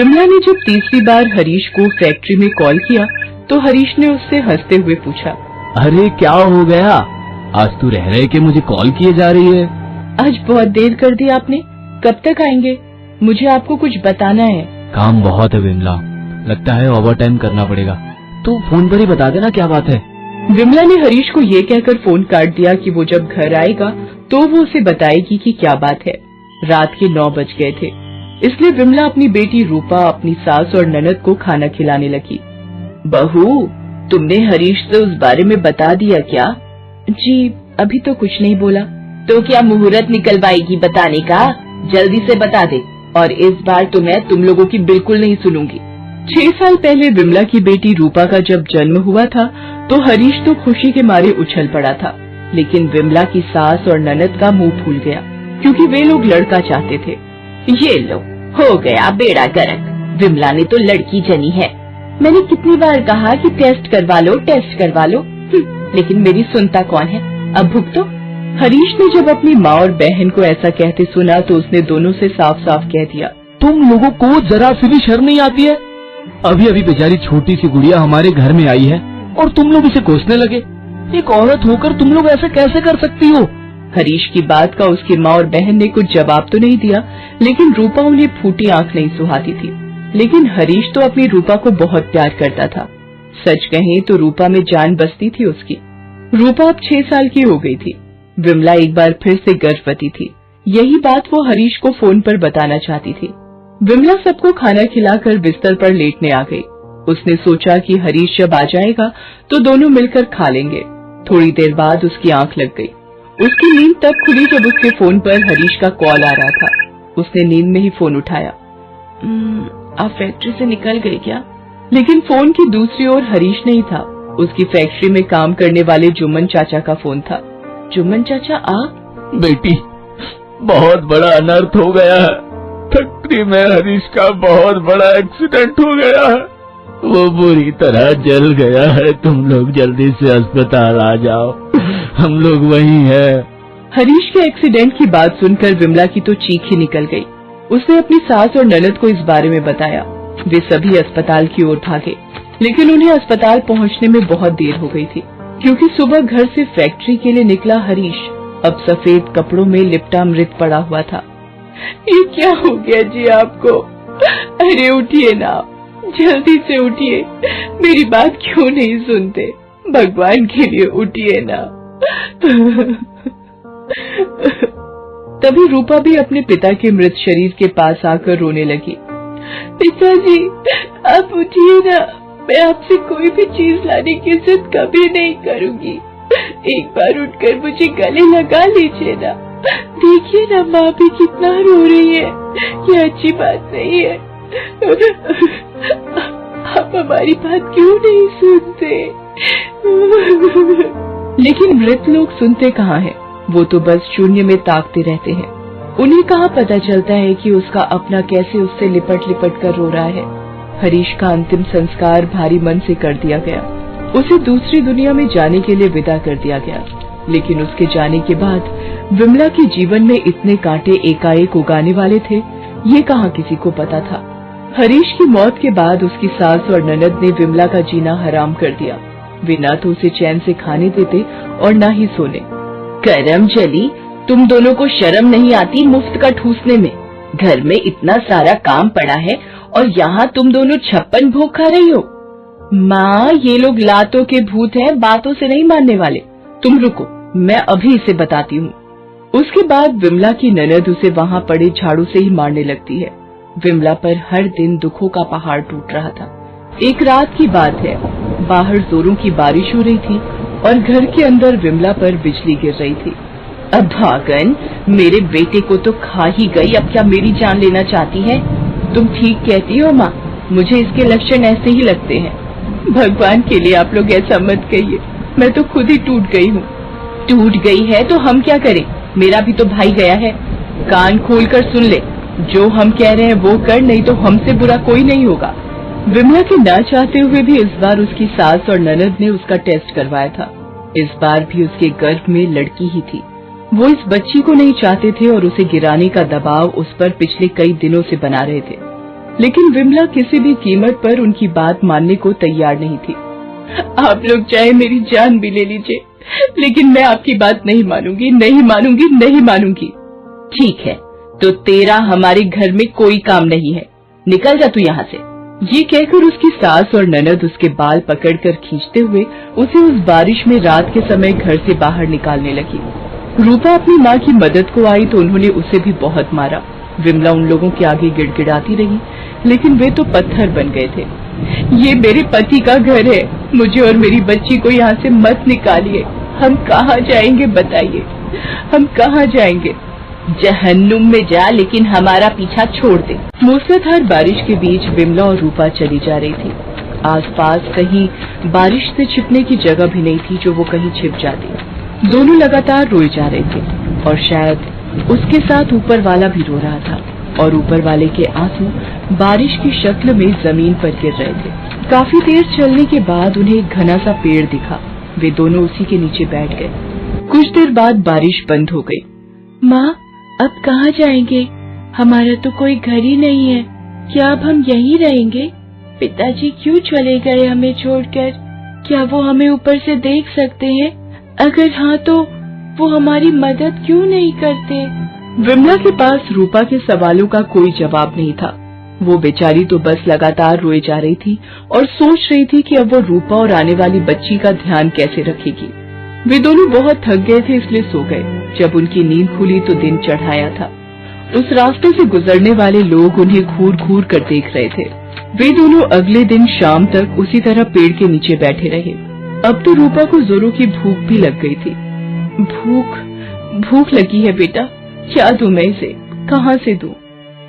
विमला ने जब तीसरी बार हरीश को फैक्ट्री में कॉल किया तो हरीश ने उससे हंसते हुए पूछा, अरे क्या हो गया, आज तू रह रहे कि मुझे कॉल किए जा रही है। आज बहुत देर कर दी आपने, कब तक आएंगे? मुझे आपको कुछ बताना है। काम बहुत है विमला, लगता है ओवर टाइम करना पड़ेगा। तू फोन पर ही बता देना क्या बात है। विमला ने हरीश को ये कहकर फोन काट दिया कि वो जब घर आएगा तो वो उसे बताएगी कि क्या बात है। रात के 9 बज गए थे, इसलिए विमला अपनी बेटी रूपा, अपनी सास और ननद को खाना खिलाने लगी। बहू, तुमने हरीश से उस बारे में बता दिया क्या? जी, अभी तो कुछ नहीं बोला। तो क्या मुहूर्त निकलवाएगी बताने का? जल्दी से बता दे, और इस बार तो मैं तुम लोगों की बिल्कुल नहीं सुनूंगी। 6 साल पहले विमला की बेटी रूपा का जब जन्म हुआ था तो हरीश तो खुशी के मारे उछल पड़ा था, लेकिन विमला की सास और ननद का मुंह फूल गया क्योंकि वे लोग लड़का चाहते थे। ये लो, हो गया बेड़ा गर्क, विमला ने तो लड़की जनी है। मैंने कितनी बार कहा कि टेस्ट करवा लो, टेस्ट करवा लो, लेकिन मेरी सुनता कौन है। अब भुगतो। हरीश ने जब अपनी माँ और बहन को ऐसा कहते सुना तो उसने दोनों से साफ साफ कह दिया, तुम लोगों को जरा सी भी शर्म नहीं आती है? अभी अभी बेचारी छोटी सी गुड़िया हमारे घर में आई है और तुम लोग इसे कोसने लगे। एक औरत होकर तुम लोग ऐसा कैसे कर सकती हो? हरीश की बात का उसकी माँ और बहन ने कुछ जवाब तो नहीं दिया, लेकिन रूपा उन्हें फूटी आंख नहीं सुहाती थी। लेकिन हरीश तो अपनी रूपा को बहुत प्यार करता था। सच कहें तो रूपा में जान बसती थी उसकी। रूपा अब 6 साल की हो गई थी। विमला एक बार फिर से गर्भवती थी। यही बात वो हरीश को फोन पर बताना चाहती थी। विमला सबको खाना खिलाकर बिस्तर पर लेटने आ गई। उसने सोचा कि हरीश जब आ जाएगा तो दोनों मिलकर खा लेंगे। थोड़ी देर बाद उसकी आंख लग गई। उसकी नींद तब खुली जब उसके फोन पर हरीश का कॉल आ रहा था। उसने नींद में ही फोन उठाया। आप फैक्ट्री से निकल गए क्या? लेकिन फोन की दूसरी ओर हरीश नहीं था। उसकी फैक्ट्री में काम करने वाले जुम्मन चाचा का फोन था। जुम्मन चाचा, आप? बेटी, बहुत बड़ा अनर्थ हो गया है। फैक्ट्री में हरीश का बहुत बड़ा एक्सीडेंट हो गया है। वो बुरी तरह जल गया है। तुम लोग जल्दी से अस्पताल आ जाओ, हम लोग वहीं हैं। हरीश के एक्सीडेंट की बात सुनकर विमला की तो चीख ही निकल गई। उसने अपनी सास और ननद को इस बारे में बताया। वे सभी अस्पताल की ओर भागे, लेकिन उन्हें अस्पताल पहुंचने में बहुत देर हो गई थी, क्योंकि सुबह घर से फैक्ट्री के लिए निकला हरीश अब सफेद कपड़ों में लिपटा मृत पड़ा हुआ था। ये क्या हो गया जी आपको? अरे उठिए ना, जल्दी से उठिए। मेरी बात क्यों नहीं सुनते? भगवान के लिए उठिए ना। तभी रूपा भी अपने पिता के मृत शरीर के पास आकर रोने लगी। पिताजी, आप उठिए ना, मैं आपसे कोई भी चीज लाने की जिद कभी नहीं करूंगी। एक बार उठकर मुझे गले लगा लीजिए ना। देखिए ना, माँ भी कितना रो रही है। ये अच्छी बात नहीं है। आप हमारी बात क्यों नहीं सुनते? लेकिन मृत लोग सुनते कहाँ हैं? वो तो बस शून्य में ताकते रहते हैं। उन्हें कहाँ पता चलता है कि उसका अपना कैसे उससे लिपट लिपट कर रो रहा है। हरीश का अंतिम संस्कार भारी मन से कर दिया गया। उसे दूसरी दुनिया में जाने के लिए विदा कर दिया गया। लेकिन उसके जाने के बाद विमला के जीवन में इतने कांटे एकाएक उगाने वाले थे, ये कहाँ किसी को पता था। हरीश की मौत के बाद उसकी सास और ननद ने विमला का जीना हराम कर दिया। वे न तो उसे चैन से खाने देते और न ही सोने। करम चली, तुम दोनों को शर्म नहीं आती मुफ्त का ठूसने में? घर में इतना सारा काम पड़ा है और यहाँ तुम दोनों 56 भोग खा रही हो। माँ, ये लोग लातों के भूत हैं, बातों से नहीं मानने वाले। तुम रुको, मैं अभी इसे बताती हूँ। उसके बाद विमला की ननद उसे वहाँ पड़े झाड़ू से ही मारने लगती है। विमला पर हर दिन दुखों का पहाड़ टूट रहा था। एक रात की बात है, बाहर जोरों की बारिश हो रही थी और घर के अंदर विमला पर बिजली गिर रही थी। अब भागन, मेरे बेटे को तो खा ही गई, अब क्या मेरी जान लेना चाहती है? तुम ठीक कहती हो माँ, मुझे इसके लक्षण ऐसे ही लगते हैं। भगवान के लिए आप लोग ऐसा मत कहिए, मैं तो खुद ही टूट गई हूँ। टूट गई है तो हम क्या करें? मेरा भी तो भाई गया है। कान खोलकर सुन ले, जो हम कह रहे हैं वो कर, नहीं तो हमसे बुरा कोई नहीं होगा। विमला के ना चाहते हुए भी इस बार उसकी सास और ननद ने उसका टेस्ट करवाया था। इस बार भी उसके गर्भ में लड़की ही थी। वो इस बच्ची को नहीं चाहते थे और उसे गिराने का दबाव उस पर पिछले कई दिनों से बना रहे थे। लेकिन विमला किसी भी कीमत पर उनकी बात मानने को तैयार नहीं थी। आप लोग चाहे मेरी जान भी ले लीजिए, लेकिन मैं आपकी बात नहीं मानूंगी, नहीं मानूंगी, नहीं मानूंगी। ठीक है, तो तेरा हमारे घर में कोई काम नहीं है, निकल जा तू यहाँ से। ये कहकर उसकी सास और ननद उसके बाल पकड़कर खींचते हुए उसे उस बारिश में रात के समय घर से बाहर निकालने लगी। रूपा अपनी माँ की मदद को आई तो उन्होंने उसे भी बहुत मारा। विमला उन लोगों के आगे गिड़गिड़ाती रही, लेकिन वे तो पत्थर बन गए थे। ये मेरे पति का घर है, मुझे और मेरी बच्ची को यहाँ से मत निकालिए। हम कहाँ जाएंगे बताइए, हम कहाँ जाएंगे? जहन्नुम में जा, लेकिन हमारा पीछा छोड़ दे। मूसलाधार बारिश के बीच विमला और रूपा चली जा रही थी। आसपास कहीं बारिश से छिपने की जगह भी नहीं थी जो वो कहीं छिप जाती। दोनों लगातार रोए जा रहे थे और शायद उसके साथ ऊपर वाला भी रो रहा था, और ऊपर वाले के आंसू बारिश की शक्ल में जमीन पर गिर रहे थे। काफी देर चलने के बाद उन्हें एक घना सा पेड़ दिखा। वे दोनों उसी के नीचे बैठ गए। कुछ देर बाद बारिश बंद हो गई। माँ, अब कहाँ जाएंगे? हमारा तो कोई घर ही नहीं है, क्या अब हम यहीं रहेंगे? पिताजी क्यों चले गए हमें छोड़कर? क्या वो हमें ऊपर से देख सकते हैं? अगर हाँ तो वो हमारी मदद क्यों नहीं करते? विमला के पास रूपा के सवालों का कोई जवाब नहीं था। वो बेचारी तो बस लगातार रोए जा रही थी और सोच रही थी कि अब वो रूपा और आने वाली बच्ची का ध्यान कैसे रखेगी। वे दोनों बहुत थक गए थे, इसलिए सो गए। जब उनकी नींद खुली तो दिन चढ़ाया था। उस रास्ते से गुजरने वाले लोग उन्हें घूर घूर कर देख रहे थे। वे दोनों अगले दिन शाम तक उसी तरह पेड़ के नीचे बैठे रहे। अब तो रूपा को जोरों की भूख भी लग गई थी। भूख लगी है बेटा, क्या दूं मैं इसे, कहाँ से दूं?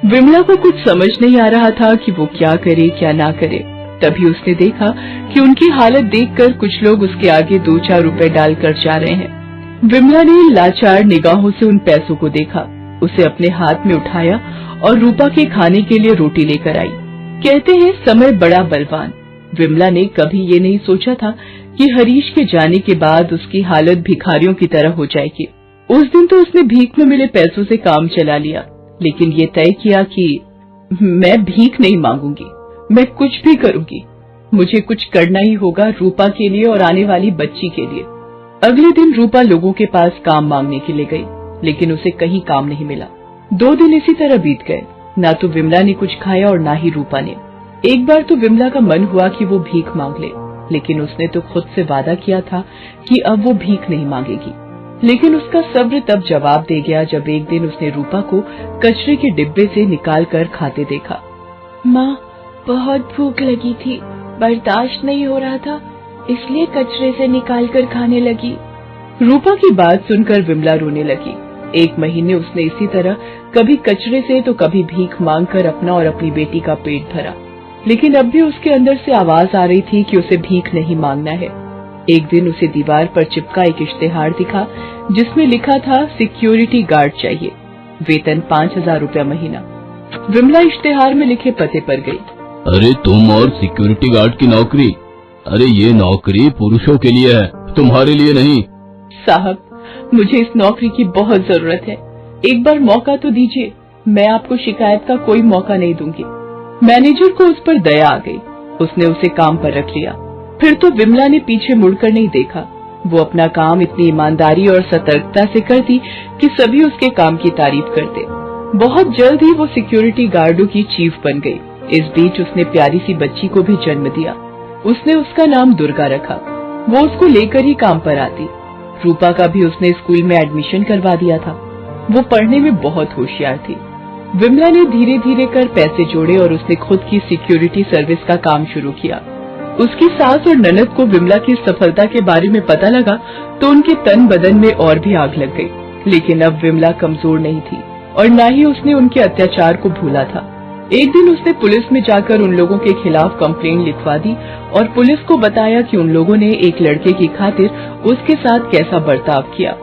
विमला को कुछ समझ नहीं आ रहा था कि वो क्या करे क्या ना करे। तभी उसने देखा कि उनकी हालत देखकर कुछ लोग उसके आगे 2-4 रुपए डालकर जा रहे हैं। विमला ने लाचार निगाहों से उन पैसों को देखा, उसे अपने हाथ में उठाया और रूपा के खाने के लिए रोटी लेकर आई। कहते हैं समय बड़ा बलवान। विमला ने कभी ये नहीं सोचा था कि हरीश के जाने के बाद उसकी हालत भिखारियों की तरह हो जाएगी। उस दिन तो उसने भीख में मिले पैसों से काम चला लिया, लेकिन ये तय किया कि मैं भीख नहीं मांगूंगी, मैं कुछ भी करूंगी, मुझे कुछ करना ही होगा रूपा के लिए और आने वाली बच्ची के लिए। अगले दिन रूपा लोगों के पास काम मांगने के लिए गई, लेकिन उसे कहीं काम नहीं मिला। 2 दिन इसी तरह बीत गए। ना तो विमला ने कुछ खाया और ना ही रूपा ने। एक बार तो विमला का मन हुआ कि वो भीख मांग ले, लेकिन उसने तो खुद से वादा किया था कि अब वो भीख नहीं मांगेगी। लेकिन उसका सब्र तब जवाब दे गया जब एक दिन उसने रूपा को कचरे के डिब्बे से निकाल कर खाते देखा। माँ, बहुत भूख लगी थी, बर्दाश्त नहीं हो रहा था, इसलिए कचरे से निकाल कर खाने लगी। रूपा की बात सुनकर विमला रोने लगी। 1 महीने उसने इसी तरह कभी कचरे से तो कभी भीख मांगकर अपना और अपनी बेटी का पेट भरा, लेकिन अब भी उसके अंदर से आवाज आ रही थी कि उसे भीख नहीं मांगना है। एक दिन उसे दीवार पर चिपका एक इश्तेहार दिखा जिसमें लिखा था सिक्योरिटी गार्ड चाहिए, वेतन 5000 रुपया महीना। विमला इश्तेहार में लिखे पते पर गई। अरे तुम और सिक्योरिटी गार्ड की नौकरी? अरे ये नौकरी पुरुषों के लिए है, तुम्हारे लिए नहीं। साहब, मुझे इस नौकरी की बहुत जरूरत है, एक बार मौका तो दीजिए, मैं आपको शिकायत का कोई मौका नहीं दूंगी। मैनेजर को उस पर दया आ गई, उसने उसे काम पर रख लिया। फिर तो विमला ने पीछे मुड़कर नहीं देखा। वो अपना काम इतनी ईमानदारी और सतर्कता से करती कि सभी उसके काम की तारीफ करते। बहुत जल्द ही वो सिक्योरिटी गार्डों की चीफ बन गई। इस बीच उसने प्यारी सी बच्ची को भी जन्म दिया। उसने उसका नाम दुर्गा रखा। वो उसको लेकर ही काम पर आती। रूपा का भी उसने स्कूल में एडमिशन करवा दिया था। वो पढ़ने में बहुत होशियार थी। विमला ने धीरे धीरे कर पैसे जोड़े और उसने खुद की सिक्योरिटी सर्विस का काम शुरू किया। उसकी सास और ननद को विमला की सफलता के बारे में पता लगा तो उनके तन बदन में और भी आग लग गई। लेकिन अब विमला कमजोर नहीं थी और न ही उसने उनके अत्याचार को भूला था। एक दिन उसने पुलिस में जाकर उन लोगों के खिलाफ कंप्लेंट लिखवा दी और पुलिस को बताया कि उन लोगों ने एक लड़के की खातिर उसके साथ कैसा बर्ताव किया।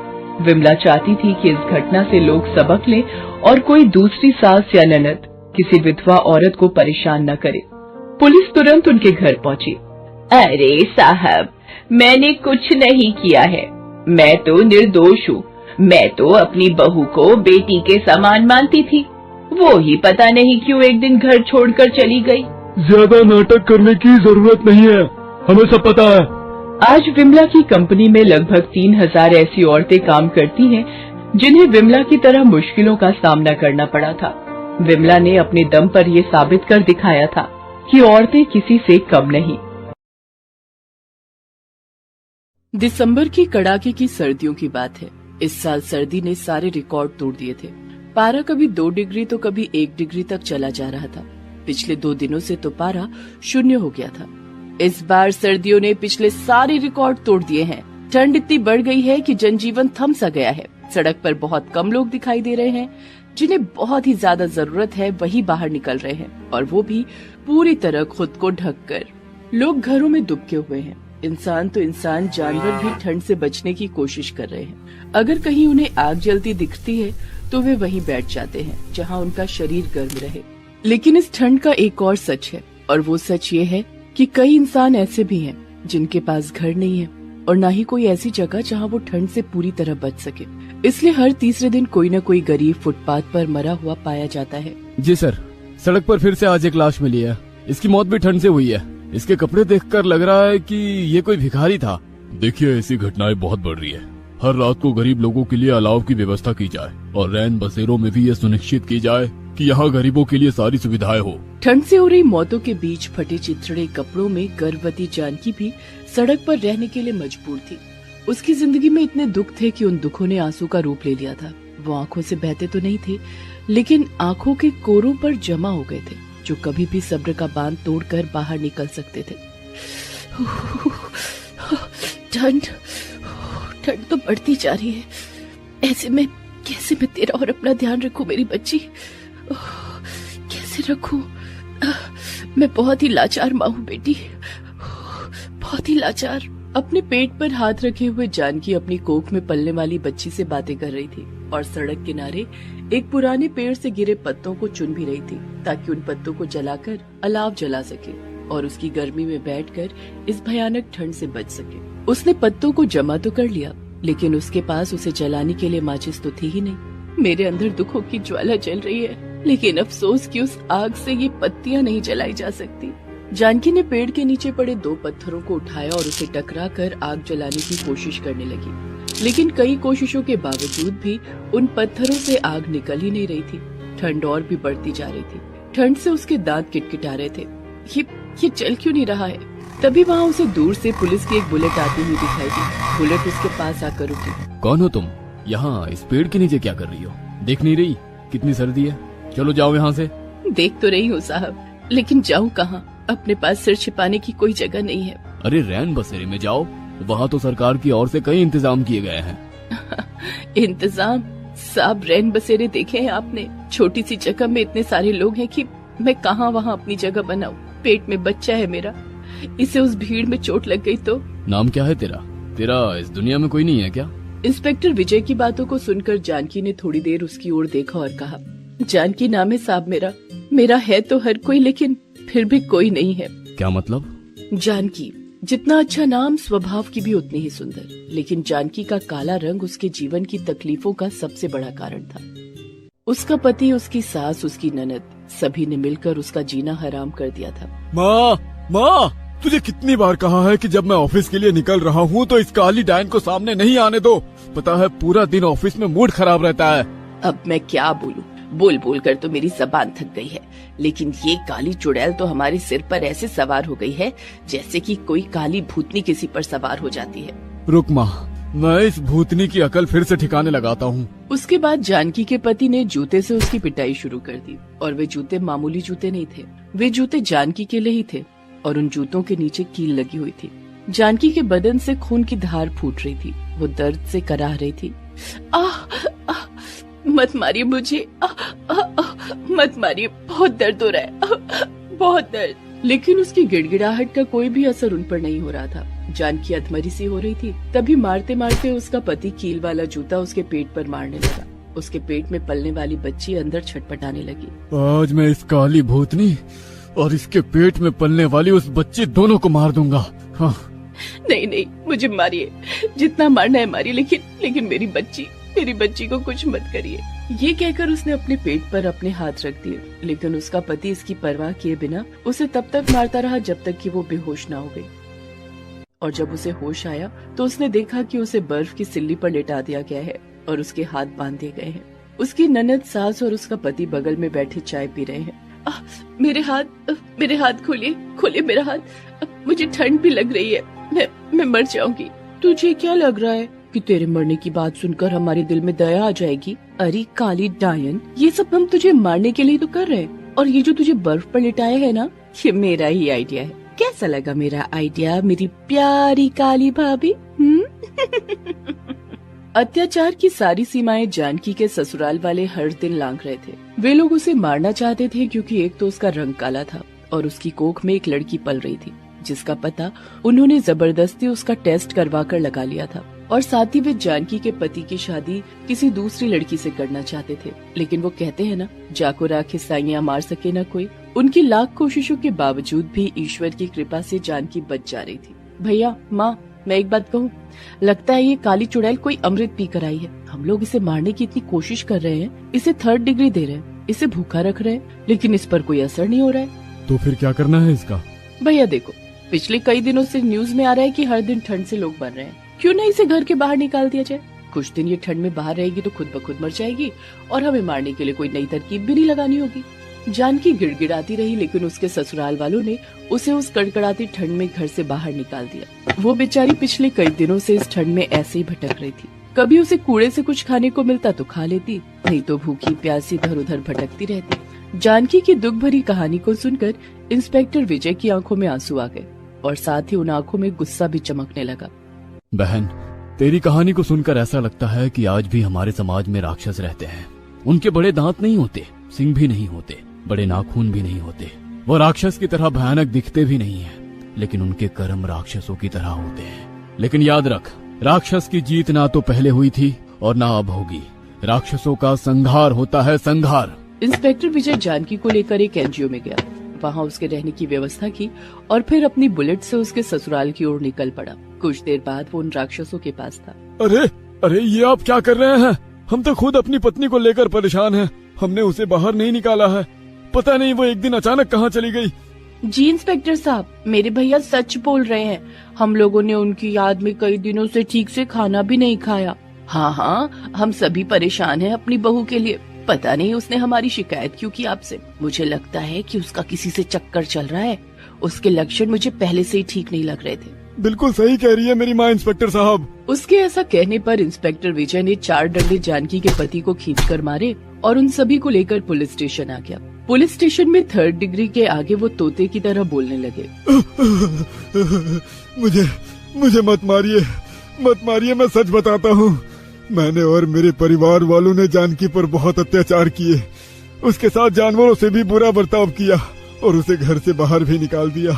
विमला चाहती थी कि इस घटना से लोग सबक लें और कोई दूसरी सास या ननद किसी विधवा औरत को परेशान न करे। पुलिस तुरंत उनके घर पहुंची। अरे साहब, मैंने कुछ नहीं किया है, मैं तो निर्दोष हूँ। मैं तो अपनी बहू को बेटी के समान मानती थी। वो ही पता नहीं क्यों एक दिन घर छोड़कर चली गई। ज्यादा नाटक करने की जरूरत नहीं है, हमें सब पता है। आज विमला की कंपनी में लगभग 3000 ऐसी औरतें काम करती हैं जिन्हें विमला की तरह मुश्किलों का सामना करना पड़ा था। विमला ने अपने दम पर ये साबित कर दिखाया था कि औरतें किसी से कम नहीं। दिसंबर की कड़ाके की सर्दियों की बात है। इस साल सर्दी ने सारे रिकॉर्ड तोड़ दिए थे। पारा कभी 2 डिग्री तो कभी 1 डिग्री तक चला जा रहा था। पिछले 2 दिनों से तो पारा 0 हो गया था। इस बार सर्दियों ने पिछले सारे रिकॉर्ड तोड़ दिए हैं। ठंड इतनी बढ़ गई है कि जनजीवन थम सा गया है। सड़क पर बहुत कम लोग दिखाई दे रहे हैं। जिन्हें बहुत ही ज्यादा जरूरत है वही बाहर निकल रहे हैं, और वो भी पूरी तरह खुद को ढककर। लोग घरों में दुबके हुए हैं। इंसान तो इंसान, जानवर भी ठंड से बचने की कोशिश कर रहे हैं। अगर कहीं उन्हें आग जलती दिखती है तो वे वहीं बैठ जाते हैं जहां उनका शरीर गर्म रहे। लेकिन इस ठंड का एक और सच है, और वो सच ये है कि कई इंसान ऐसे भी हैं जिनके पास घर नहीं है और न ही कोई ऐसी जगह जहां वो ठंड से पूरी तरह बच सके। इसलिए हर तीसरे दिन कोई न कोई गरीब फुटपाथ पर मरा हुआ पाया जाता है। जी सर, सड़क पर फिर से आज एक लाश मिली है। इसकी मौत भी ठंड से हुई है। इसके कपड़े देखकर लग रहा है कि ये कोई भिखारी था। देखिए, ऐसी घटनाएं बहुत बढ़ रही है। हर रात को गरीब लोगों के लिए अलाव की व्यवस्था की जाए और रैन बसेरों में भी ये सुनिश्चित की जाए कि यहाँ गरीबों के लिए सारी सुविधाएं हो। ठंड से हो रही मौतों के बीच फटे चिथड़े कपड़ों में गर्भवती जानकी भी सड़क पर रहने के लिए मजबूर थी। उसकी जिंदगी में इतने दुख थे कि उन दुखों ने आंसू का रूप ले लिया था। वो आंखों से बहते तो नहीं थे, लेकिन आंखों के कोरों पर जमा हो गए थे, जो कभी भी सब्र का बांध तोड़कर बाहर निकल सकते थे। ठंड तो बढ़ती जा रही है। ऐसे में कैसे मैं तेरा और अपना ध्यान रखूं मेरी बच्ची? कैसे रखूं? मैं बहुत ही लाचार माँ हूँ बेटी, बहुत ही लाचार। अपने पेट पर हाथ रखे हुए जानकी अपनी कोख में पलने वाली बच्ची से बातें कर रही थी और सड़क किनारे एक पुराने पेड़ से गिरे पत्तों को चुन भी रही थी ताकि उन पत्तों को जलाकर अलाव जला सके और उसकी गर्मी में बैठकर इस भयानक ठंड से बच सके। उसने पत्तों को जमा तो कर लिया, लेकिन उसके पास उसे जलाने के लिए माचिस तो थी ही नहीं। मेरे अंदर दुखों की ज्वाला जल रही है, लेकिन अफसोस कि उस आग से ये पत्तियां नहीं जलाई जा सकती। जानकी ने पेड़ के नीचे पड़े 2 पत्थरों को उठाया और उसे टकराकर आग जलाने की कोशिश करने लगी, लेकिन कई कोशिशों के बावजूद भी उन पत्थरों से आग निकल ही नहीं रही थी। ठंड और भी बढ़ती जा रही थी। ठंड से उसके दांत किटकिटा रहे थे। ये चल क्यों नहीं रहा है? तभी वहाँ उसे दूर से पुलिस की एक बुलेट आती हुई दिखाई दी। बुलेट उसके पास आकर रुकी। कौन हो तुम? यहाँ इस पेड़ के नीचे क्या कर रही हो? देख नहीं रही कितनी सर्दी है? चलो जाओ यहाँ से। देख तो रही हूँ साहब, लेकिन जाऊँ कहाँ? अपने पास सिर छिपाने की कोई जगह नहीं है। अरे रैन बसेरे में जाओ, वहाँ तो सरकार की ओर से कई इंतजाम किए गए हैं। इंतजाम? साहब, रैन बसेरे देखे हैं आपने? छोटी सी जगह में इतने सारे लोग हैं कि मैं कहाँ वहाँ अपनी जगह बनाऊं? पेट में बच्चा है मेरा, इसे उस भीड़ में चोट लग गई तो? नाम क्या है तेरा? तेरा इस दुनिया में कोई नहीं है क्या? इंस्पेक्टर विजय की बातों को सुनकर जानकी ने थोड़ी देर उसकी ओर देखा और कहा, जानकी नाम है साहब मेरा है तो हर कोई, लेकिन फिर भी कोई नहीं है। क्या मतलब? जानकी, जितना अच्छा नाम स्वभाव की भी उतनी ही सुंदर, लेकिन जानकी का काला रंग उसके जीवन की तकलीफों का सबसे बड़ा कारण था। उसका पति, उसकी सास, उसकी ननद, सभी ने मिलकर उसका जीना हराम कर दिया था। माँ, तुझे कितनी बार कहा है कि जब मैं ऑफिस के लिए निकल रहा हूँ तो इस काली डायन को सामने नहीं आने दो। पता है पूरा दिन ऑफिस में मूड खराब रहता है। अब मैं क्या बोलूं? बोल कर तो मेरी जबान थक गई है, लेकिन ये काली चुड़ैल तो हमारे सिर पर ऐसे सवार हो गई है जैसे कि कोई काली भूतनी किसी पर सवार हो जाती है। रुक माँ, मैं इस भूतनी की अकल फिर से ठिकाने लगाता हूँ। उसके बाद जानकी के पति ने जूते से उसकी पिटाई शुरू कर दी, और वे जूते मामूली जूते नहीं थे, वे जूते जानकी के लिए ही थे, और उन जूतों के नीचे कील लगी हुई थी। जानकी के बदन से खून की धार फूट रही थी। वो दर्द से कराह रही थी। मत मारिए मुझे, मत मारिए, बहुत दर्द हो रहा है, बहुत दर्द। लेकिन उसकी गिड़गिड़ाहट का कोई भी असर उन पर नहीं हो रहा था। जानकी अधमरी सी हो रही थी। तभी मारते मारते उसका पति कील वाला जूता उसके पेट पर मारने लगा। उसके पेट में पलने वाली बच्ची अंदर छटपटाने लगी। आज मैं इस काली भूतनी और इसके पेट में पलने वाली उस बच्ची दोनों को मार दूंगा। हाँ। नहीं, मुझे मारिए, जितना मारना है मारिए, लेकिन मेरी बच्ची को कुछ मत करिए। ये कहकर उसने अपने पेट पर अपने हाथ रख दिए, लेकिन उसका पति इसकी परवाह किए बिना उसे तब तक मारता रहा जब तक कि वो बेहोश ना हो गई। और जब उसे होश आया तो उसने देखा कि उसे बर्फ की सिल्ली पर लेटा दिया गया है और उसके हाथ बांध दिए गए हैं। उसकी ननद, सास और उसका पति बगल में बैठे चाय पी रहे हैं। मेरे हाथ खोलिए मेरा हाथ, मुझे ठंड भी लग रही है, मैं मर जाऊंगी। तुझे क्या लग रहा है कि तेरे मरने की बात सुनकर हमारे दिल में दया आ जाएगी? अरे काली डायन, ये सब हम तुझे मारने के लिए तो कर रहे हैं, और ये जो तुझे बर्फ पर लिटाया है ना, ये मेरा ही आइडिया है। कैसा लगा मेरा आइडिया मेरी प्यारी काली भाभी? अत्याचार की सारी सीमाएं जानकी के ससुराल वाले हर दिन लांघ रहे थे। वे लोग उसे मारना चाहते थे क्योंकि एक तो उसका रंग काला था और उसकी कोख में एक लड़की पल रही थी जिसका पता उन्होंने जबरदस्ती उसका टेस्ट करवा कर लगा लिया था, और साथ ही वे जानकी के पति की शादी किसी दूसरी लड़की से करना चाहते थे। लेकिन वो कहते हैं ना, जाको राखे साइयां मार सके न कोई। उनकी लाख कोशिशों के बावजूद भी ईश्वर की कृपा से जानकी बच जा रही थी। भैया, माँ, मैं एक बात कहूँ, लगता है ये काली चुड़ैल कोई अमृत पी कर आई है। हम लोग इसे मारने की इतनी कोशिश कर रहे हैं, इसे 3rd डिग्री दे रहे हैं, इसे भूखा रख रहे हैं, लेकिन इस पर कोई असर नहीं हो रहा है। तो फिर क्या करना है इसका? भैया देखो, पिछले कई दिनों से न्यूज में आ रहा है कि हर दिन ठंड से लोग मर रहे हैं। क्यों ना इसे घर के बाहर निकाल दिया जाए? कुछ दिन ये ठंड में बाहर रहेगी तो खुद ब खुद मर जाएगी और हमें मारने के लिए कोई नई तरकीब भी नहीं लगानी होगी। जानकी गिड़गिड़ाती रही, लेकिन उसके ससुराल वालों ने उसे उस कड़कड़ाती ठंड में घर से बाहर निकाल दिया। वो बेचारी पिछले कई दिनों से इस ठंड में ऐसे ही भटक रही थी। कभी उसे कूड़े से कुछ खाने को मिलता तो खा लेती, नहीं तो भूखी प्यासी इधर उधर भटकती रहती। जानकी की दुख भरी कहानी को सुनकर इंस्पेक्टर विजय की आंखों में आंसू आ गए और साथ ही उन आंखों में गुस्सा भी चमकने लगा। बहन, तेरी कहानी को सुनकर ऐसा लगता है कि आज भी हमारे समाज में राक्षस रहते हैं। उनके बड़े दांत नहीं होते, सिंग भी नहीं होते, बड़े नाखून भी नहीं होते। वो राक्षस की तरह भयानक दिखते भी नहीं है, लेकिन उनके कर्म राक्षसों की तरह होते हैं। लेकिन याद रख, राक्षस की जीत ना तो पहले हुई थी और ना अब होगी। राक्षसों का संहार होता है, संहार। इंस्पेक्टर विजय जानकी को लेकर एक एनजीओ में गया, वहाँ उसके रहने की व्यवस्था की और फिर अपनी बुलेट से उसके ससुराल की ओर निकल पड़ा। कुछ देर बाद वो उन राक्षसों के पास था। अरे ये आप क्या कर रहे हैं? हम तो खुद अपनी पत्नी को लेकर परेशान हैं। हमने उसे बाहर नहीं निकाला है, पता नहीं वो एक दिन अचानक कहाँ चली गई। जी इंस्पेक्टर साहब, मेरे भैया सच बोल रहे हैं। हम लोगों ने उनकी याद में कई दिनों से ठीक से खाना भी नहीं खाया। हाँ, हम सभी परेशान हैं अपनी बहू के लिए। पता नहीं उसने हमारी शिकायत क्यों की आपसे। मुझे लगता है कि उसका किसी से चक्कर चल रहा है। उसके लक्षण मुझे पहले से ही ठीक नहीं लग रहे थे। बिल्कुल सही कह रही है मेरी माँ इंस्पेक्टर साहब। उसके ऐसा कहने पर इंस्पेक्टर विजय ने 4 डंडे जानकी के पति को खींचकर मारे और उन सभी को लेकर पुलिस स्टेशन आ गया। पुलिस स्टेशन में 3rd डिग्री के आगे वो तोते की तरह बोलने लगे। मुझे मत मारिए, मैं सच बताता हूँ। मैंने और मेरे परिवार वालों ने जानकी पर बहुत अत्याचार किए। उसके साथ जानवरों से भी बुरा बर्ताव किया और उसे घर से बाहर भी निकाल दिया।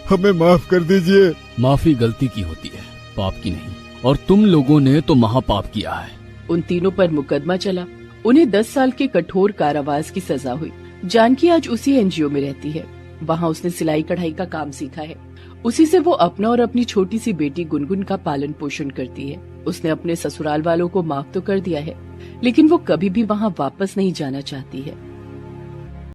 हमें माफ कर दीजिए। माफी गलती की होती है, पाप की नहीं, और तुम लोगों ने तो महापाप किया है। उन तीनों पर मुकदमा चला। उन्हें 10 साल के कठोर कारावास की सजा हुई। जानकी आज उसी एनजीओ में रहती है। वहाँ उसने सिलाई कढ़ाई का काम सीखा है। उसी से वो अपना और अपनी छोटी सी बेटी गुनगुन का पालन पोषण करती है। उसने अपने ससुराल वालों को माफ तो कर दिया है, लेकिन वो कभी भी वहाँ वापस नहीं जाना चाहती है।